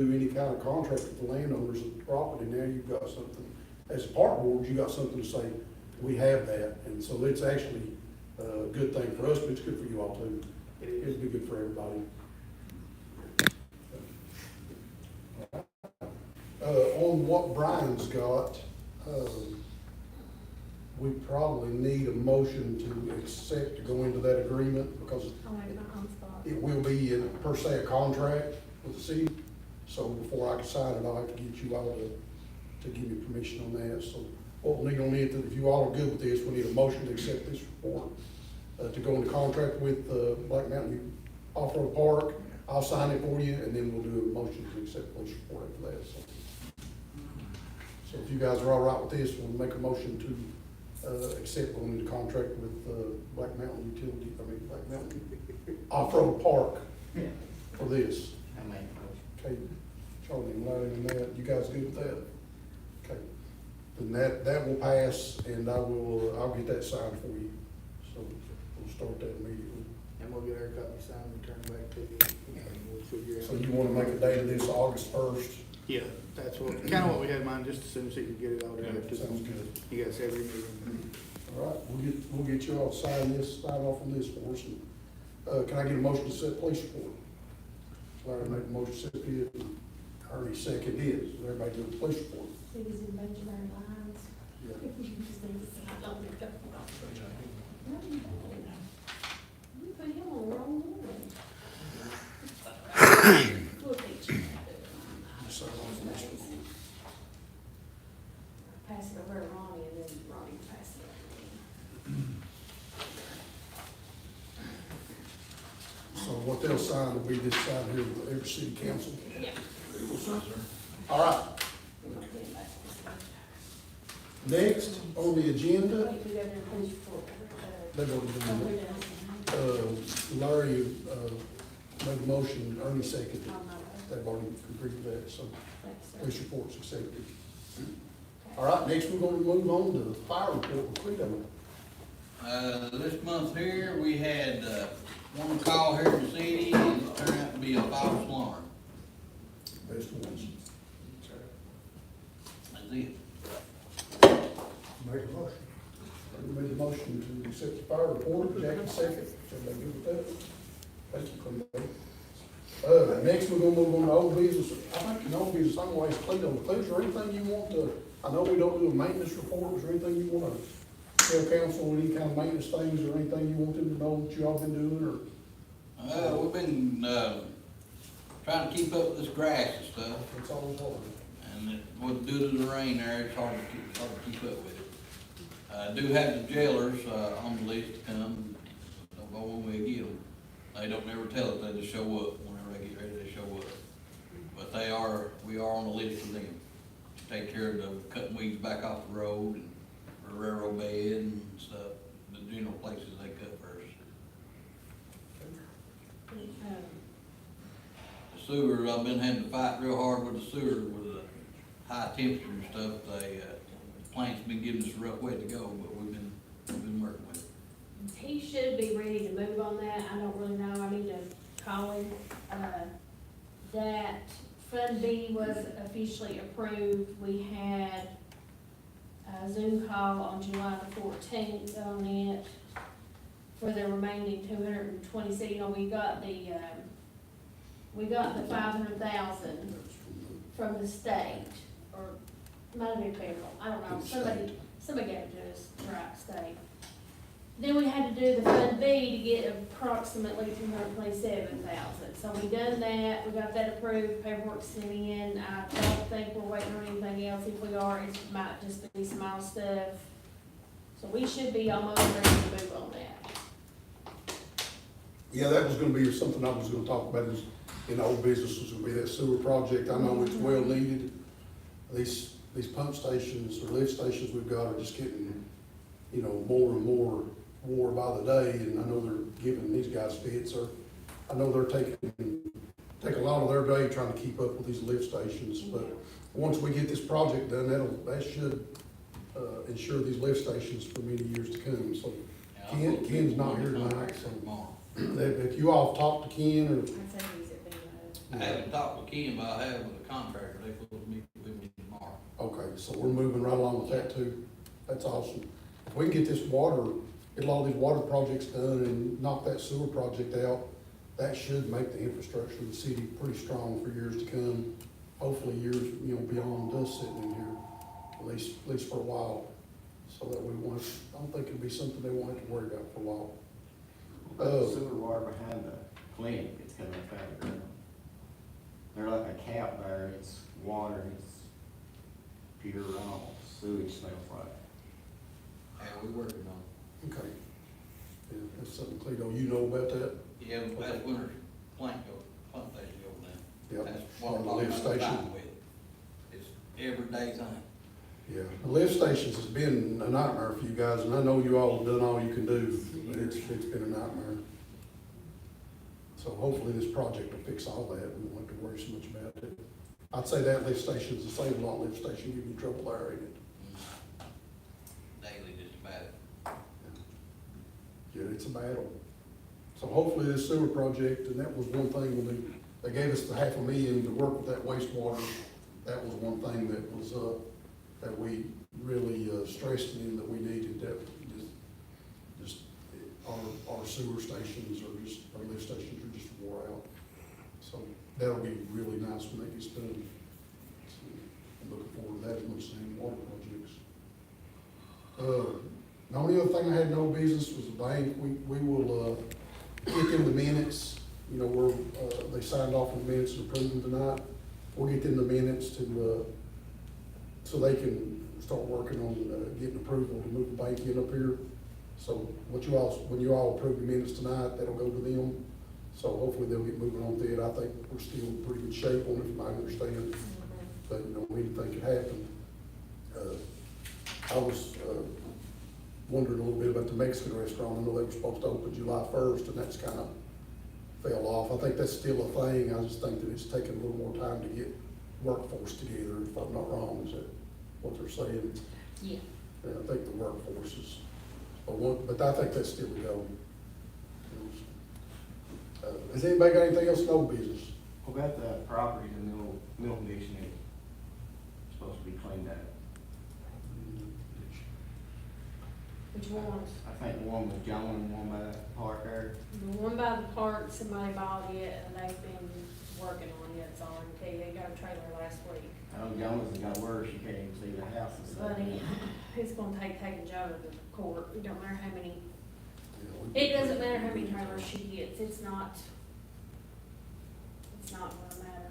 do any kind of contract with the landowners of the property, now you've got something, as a park board, you got something to say, we have that, and so it's actually a good thing for us, but it's good for you all too. It'll be good for everybody. On what Brian's got, we probably need a motion to accept, to go into that agreement, because it will be per se a contract with the city. So before I can sign it, I'll have to get you all to give me permission on that. So what we'll need on it, if you all are good with this, we need a motion to accept this report, to go into contract with Black Mountain Off-Road Park. I'll sign it for you, and then we'll do a motion to accept this report after that. So if you guys are all right with this, we'll make a motion to accept going into contract with Black Mountain Black Mountain Off-Road Park for this. I make a motion. Okay, Charlie and Larry and that, you guys good with that? Okay, then that will pass, and I'll get that signed for you. So we'll start that immediately. And we'll get our copy signed and return back to you. And we'll figure out. So you wanna make a date of this August 1st? Yeah, that's what, kind of what we had in mind, just as soon as he could get it all together. Sounds good. You guys have your meeting. All right, we'll get you all to sign off on this for us. And, can I get a motion to set police report? Larry made a motion to set it, and Ernie seconded it. Everybody do the police report. It is in imaginary lines. Yeah. You just need to sign on it. You put him on the wrong one. We'll teach you how to do it. Sign off on this report. Pass it over to Ronnie, and then Ronnie will pass it over to me. So what they'll sign will be this sign here with every city council. Yeah. All right, We're not getting back to this. next on the agenda, Wait, we got their police report. they've already Oh, done we're it. done. Larry, made a motion, Ernie seconded. I'm not- They've already agreed to that, so thanks, sir. police report's accepted. All right, next we're gonna move on to the fire report with Cleto. This month here, we had, one call here in the city, and it turned out to be a false alarm. Best ones. That's it. Make a motion. Ernie made a motion to accept the fire report, Jackie second. Everybody good with that? Thank you, Cleto. Next we're gonna move on to old business. I think in old business, I'm gonna ask Cleto, is there anything you want to, I know we don't do a maintenance report, is there anything you wanna tell council, any kind of maintenance things, or anything you want them to know that you all been doing, or? We've been, trying to keep up with this grass and stuff, It's always hard. and due to the rain there, it's hard to keep up with it. Do have the jailers, on the list to come, don't go when we get them. They don't never tell us, they just show up, whenever they get ready, they show up. But we are on the list for them, to take care of the cutting weeds back off the road, and the railroad bed and stuff, the general places they cut first. The sewer, I've been having to fight real hard with the sewer, with the high temperature and stuff, the plant's been giving us a rough way to go, but we've been working with it. He should be ready to move on that. I don't really know. I need to call him. That Fund B was officially approved. We had a Zoom call on July the 14th on it for the remaining 226. You know, we got the 500,000 from the state, or might have been federal. I don't know. Somebody gave it to us, right, state. Then we had to do the Fund B to get approximately 227,000. So we done that, we got that approved, paperwork sent in. I don't think we're waiting on anything else. If we are, it might just be small stuff. So we should be almost ready to move on that. Yeah, that was gonna be something I was gonna talk about, is in old business, was gonna be that sewer project. I know it's well needed. These pump stations or lift stations we've got are just getting, more and more wore by the day, and I know they're giving these guys fits, or I know they're take a lot of their day trying to keep up with these lift stations, but once we get this project done, that should ensure these lift stations for many years to come. So Ken's not here tonight, so if you all talk to Ken, or I'd say he's at Big I haven't talked with Ken, but I have with the contractor, they supposed to meet with me tomorrow. Okay, so we're moving right along with that too. That's awesome. If we can get this water, get a lot of these water projects done and knock that sewer project out, that should make the infrastructure of the city pretty strong for years to come. Hopefully years, beyond us sitting in here, at least for a while. So that we won't, I don't think it'll be something they won't have to worry about for a while. The sewer water behind the clinic, it's coming up out of the ground. They're like a cap there, it's water, it's pure raw sewage smells like. Yeah, we working on Okay. Yeah, that's something, Cleo, you know about that? it. Yeah, that's winter plant station over there. Yep. That's what On I'm the talking lift about station. starting with. It's everyday thing. Yeah, the lift stations has been a nightmare for you guys, and I know you all have done all you can do, but it's been a nightmare. So hopefully this project will fix all that, we won't have to worry so much about it. I'd say that lift station's the same lot lift station giving you trouble there, ain't it? Daily, just about it. Yeah, it's a battle. So hopefully this sewer project, and that was one thing when they gave us the $500,000 to work with that wastewater, that was one thing that was, that we really stressed in that we needed, that just our sewer stations or just, our lift stations are just wore out. So that'll be really nice when that gets done. So I'm looking forward to that as much as any water projects. The only other thing I had no business was the bank. We will, get them the minutes, we're, they signed off on the minutes and approved them tonight. We'll get them the minutes to, so they can start working on, getting approval to move the bank in up here. So when you all approve the minutes tonight, that'll go to them. So hopefully they'll get moving on to it. I think we're still in pretty good shape on it, from my understanding. But, anything could happen. I was, wondering a little bit about the Mexican restaurant. I know they were supposed to open July 1st, and that's kind of fell off. I think that's still a thing. I just think that it's taking a little more time to get workforce together, if I'm not wrong. Is that what they're saying? Yeah. Yeah, I think the workforce is, but I think that's still a go. Has anybody got anything else in old business? What about the property, the mill conditioning, supposed to be cleaned out? Which ones? I think one was John and one by the park there. The one by the park, somebody bought it, and they've been working on it, so I can tell you, they got a trailer last week. I know Jones has got worse, you can't even see the house and stuff. Buddy, it's gonna take taking Joe to the court, it don't matter how many, Yeah, it doesn't matter how many trailers she gets, it's not gonna matter.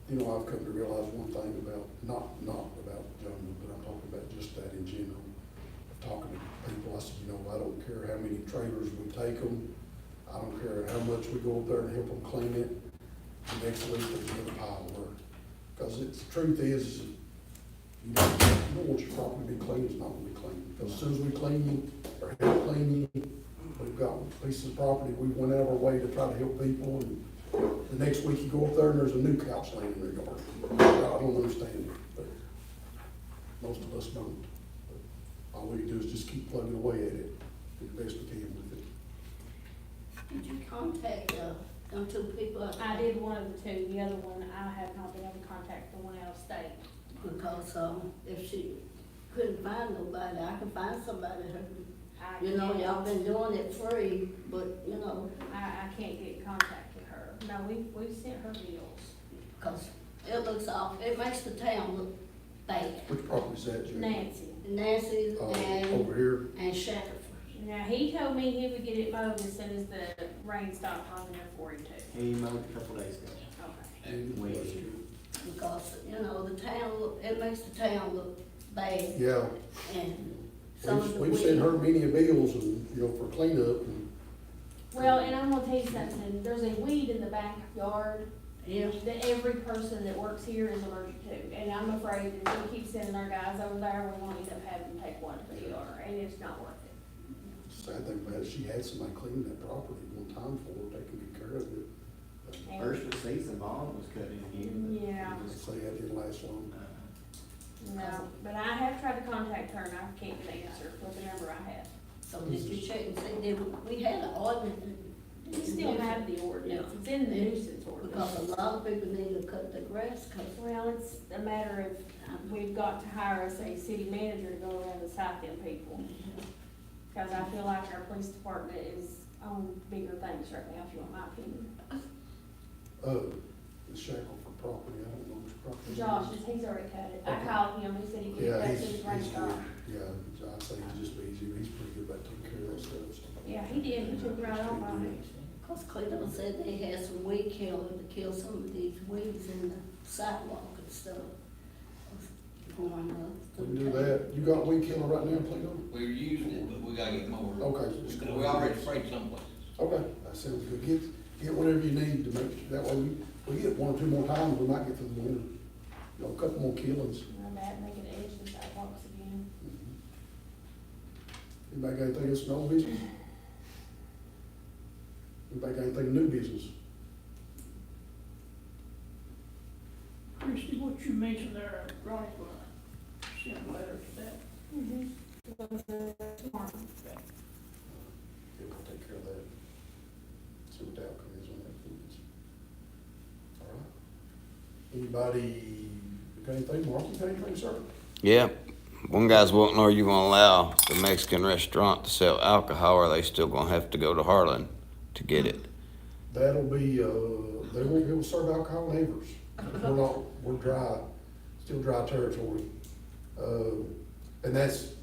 I've come to realize one thing about, not about John, but I'm talking about just that in general. Talking to people, I said, I don't care how many trailers we take them, I don't care how much we go up there and help them clean it, the next week there's another pile of work. Because the truth is, you don't want your property to be clean, it's not gonna be clean. Because as soon as we clean you, or help clean you, we've got pieces of property, we went out of our way to try to help people, and the next week you go up there and there's a new couch laying in their yard. I don't understand it, but most of us don't. All we can do is just keep plugging away at it, do the best we can with it. Did you contact, them two people? I did one of the two, the other one, I have not been able to contact the one out of state. Because, if she couldn't find nobody, I could find somebody I who, y'all can't- been doing it free, but, I can't get in contact with her. No, we sent her bills. cause it looks off, it makes the town look bad. Which property is that, Jim? Nancy. Nancy's Over here? and Shackelford. Now, he told me he would get it mowed as soon as the rain stopped on there for him too. He mowed a couple days ago. Okay. Because, the town look, it makes the town look bad, Yeah, and some of the we've sent weeds. her many bills and, for cleanup and. Well, and I'm gonna tell you something, there's a weed in the backyard Yeah, that every person that works here is allergic to. And I'm afraid that if we keep sending our guys over there, we won't end up having to take one to the ER, and it's not worth it. Sad thing about it, she had somebody clean that property one time for her, taking good care of it. And- First of the season, bond was cut in again. but Yeah. it was, Say that didn't last long. No, but I have tried to contact her, and I can't get an answer with the number I have. so did you check and see, we had an ordinance, You still have the ordinance, it's in the nuisance ordinance. Because a lot of people need to cut their grass, cause Well, it's a matter of, we've got to hire us a city manager to go around and cite them people. Cause I feel like our police department is on bigger things right now, if you want my opinion. The shackle for property, I don't know which property. Josh, he's already cut it. I called him, he said he could Yeah, cut he's his range good. off. Yeah, I'd say he's just easy, he's pretty good about taking care of that stuff. so. Yeah, he did, he took right off on it. cause Cleveland said they had some weed killer to kill some of these weeds in the sidewalk and stuff. Going up. We can do that. You got weed killer right now, Cleo? We're using it, but we gotta get more. Okay. just go We ahead. already sprayed some places. Okay, that sounds good. Get whatever you need to make, that way we get one or two more times, we might get through the winter. You know, a couple more killings. And that, making the edge of the sidewalks again. Anybody got anything else in old business? Anybody got anything new business? Christie, what you mentioned there, Ronnie, sent a letter to that. Tomorrow. Yeah, we'll take care of that. See what the outcome is on that. All right. Anybody got anything? Mark, you got anything, sir? Yeah, one guy's wanting, are you gonna allow the Mexican restaurant to sell alcohol, or are they still gonna have to go to Harlan to get it? That'll be, they won't be able to serve alcohol in Evers. We're dry, still dry territory. And that's,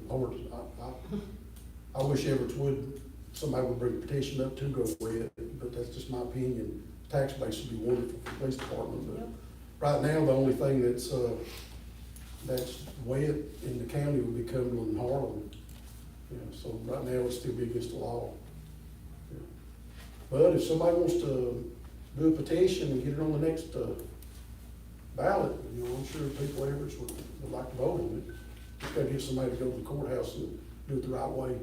Lord, I wish Everett would, somebody would bring a petition up to go with it, but that's just my opinion. Tax base would be wonderful for the police department, but right now, the only thing that's wet in the county would be Cumberland and Harlan. Yeah, so right now, it's still be against the law. Yeah. But if somebody wants to do a petition and get it on the next ballot, you know, I'm sure people in Everett would like to vote on it. Just gotta get somebody to go to the courthouse and do it the right way.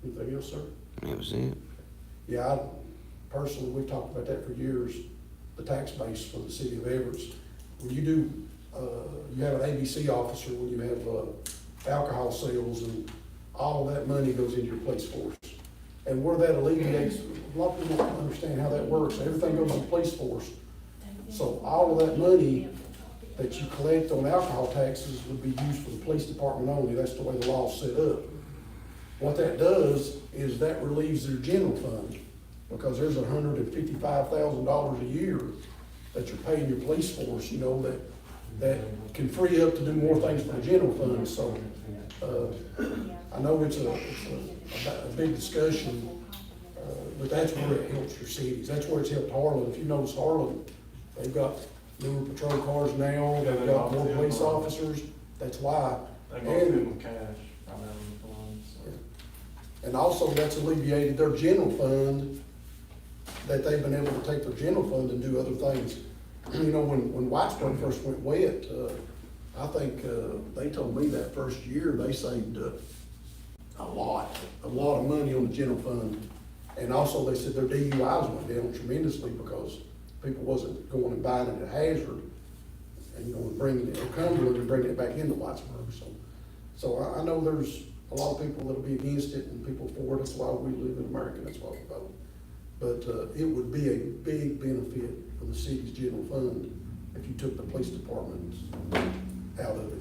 Anything else, sir? That was it. Yeah, I personally, we've talked about that for years, the tax base for the city of Everett. When you do, you have an ABC officer, when you have alcohol sales, and all of that money goes into your police force. And where that alleviates, a lot of people don't understand how that works, everything goes to the police force. So all of that money that you collect on alcohol taxes would be used for the police department only, that's the way the law's set up. What that does is that relieves their general fund, because there's $155,000 a year that you're paying your police force, you know, that can free up to do more things for the general fund, so, I know it's a big discussion, but that's where it helps your cities, that's where it's helped Harlan. If you notice Harlan, they've got newer patrol cars now, they've got more police officers, that's why. They go through them cash, I remember the ones, so. And also, that's alleviated their general fund, that they've been able to take their general fund and do other things. You know, when Whitesburg first went wet, I think, they told me that first year, they saved, a lot of money on the general fund. And also, they said their DUIs went down tremendously because people wasn't going and buying it at Hazard and going bringing it to Cumberland and bringing it back into Whitesburg. So I know there's a lot of people that'll be against it and people for it. That's why we live in America. That's why we vote. But it would be a big benefit for the city's general fund if you took the police department out of it.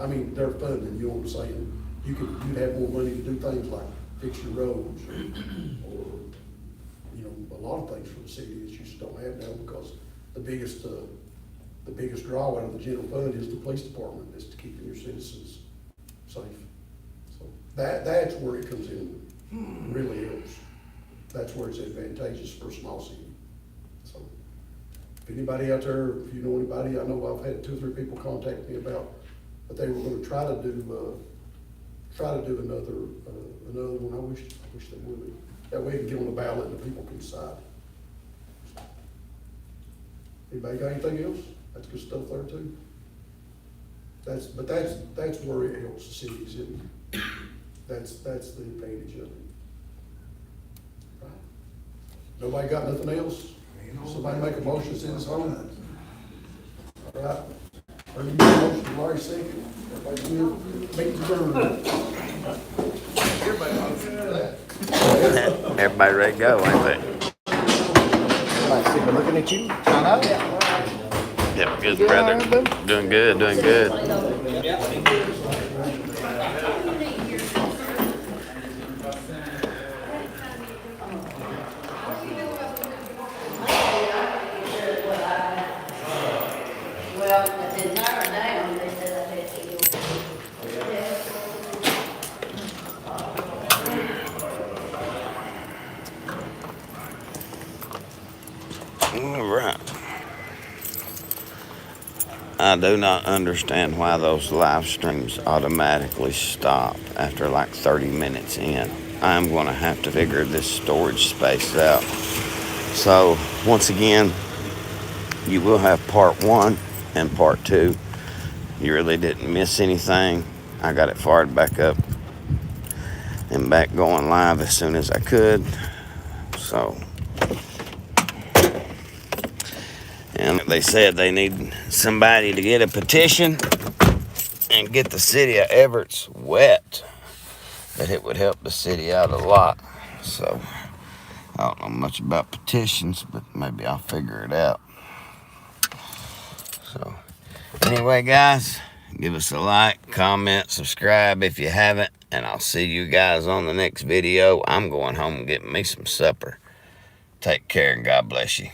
I mean, their funding, you know what I'm saying? You'd have more money to do things like fix your roads or you know, a lot of things for the city that you just don't have now, because the biggest draw out of the general fund is the police department, is to keeping your citizens safe. So that's where it comes in, really helps. That's where it's advantageous for a small city. So if anybody out there, if you know anybody, I know I've had 2 or 3 people contact me about, but they were gonna try to do another one. I wish they would. That way it can get on the ballot and the people can decide. Anybody got anything else? That's good stuff there too. That's where it helps the cities, and that's the advantage of it. Right. Nobody got nothing else? Somebody make a motion to send us home? All right. Ernie made a motion, Larry second. Everybody good? Meeting's adjourned. Everybody ready to go, ain't they? Looking at you, I know. Yep, good, brother. Doing good, doing good. Well, if it's narrowed down, they said I had to go. All right. I do not understand why those live streams automatically stop after like 30 minutes in. I'm going to have to figure this storage space out. So, once again, you will have part 1 and part 2. You really didn't miss anything. I got it fired back up and back going live as soon as I could. So, and they said they need somebody to get a petition and get the city of Evarts wet. That it would help the city out a lot. So, I don't know much about petitions, but maybe I'll figure it out. So, anyway, guys, give us a like, comment, subscribe if you haven't, and I'll see you guys on the next video. I'm going home and getting me some supper. Take care and God bless you.